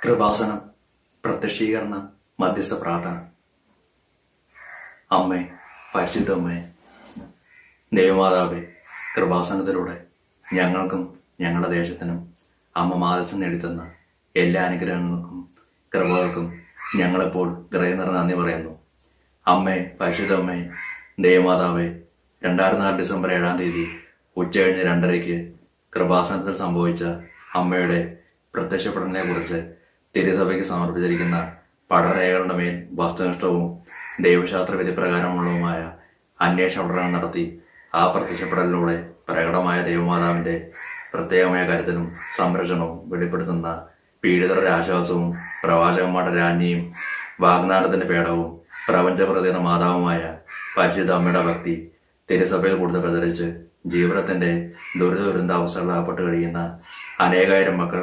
കൃപാസനം, പ്രത്യക്ഷീകരണ മധ്യസ്ഥ പ്രാർത്ഥന. അമ്മേ, പരിശുദ്ധ അമ്മേ, ദൈവമാതാവേ, കൃപാസനത്തിലൂടെ ഞങ്ങൾക്കും ഞങ്ങളുടെ ദേശത്തിനും അമ്മ മാധ്യസ്ഥം നേടിത്തന്ന എല്ലാ അനുഗ്രഹങ്ങൾക്കും കൃപകൾക്കും ഞങ്ങളെപ്പോൾ ഹൃദയം നന്ദി പറയുന്നു. അമ്മേ, പരിശുദ്ധ അമ്മേ, ദൈവമാതാവേ, 2004 ഡിസംബർ 7 തീയതി ഉച്ചകഴിഞ്ഞ് 2:30 കൃപാസനത്തിൽ സംഭവിച്ച അമ്മയുടെ പ്രത്യക്ഷപ്പെടലിനെ കുറിച്ച് തിരുസഭയ്ക്ക് സമർപ്പിച്ചിരിക്കുന്ന പഠനരേഖകളുടെ മേൽ വസ്തുനിഷ്ഠവും ദൈവശാസ്ത്ര വിധിപ്രകാരമുള്ളതുമായ അന്വേഷണ പഠനം നടത്തി ആ പ്രത്യക്ഷപ്പെടലിലൂടെ പ്രകടമായ ദൈവമാതാവിന്റെ പ്രത്യേകമായ കരുതലും സംരക്ഷണവും വെളിപ്പെടുത്തുന്ന പീഡിതരുടെ ആശ്വാസവും പ്രവാചകന്മാരുടെ രാജ്ഞിയും വാഗ്ദാനത്തിന്റെ പേടവും പ്രപഞ്ചപ്രതിയുടെ മാതാവുമായ പരിശുദ്ധ അമ്മയുടെ ഭക്തി തിരുസഭയിൽ കൂടുതൽ പ്രചരിച്ച് ജീവിതത്തിന്റെ ദുരിതാവസ്ഥകളിൽ അകപ്പെട്ട് കഴിയുന്ന അനേകായിരം മക്കൾ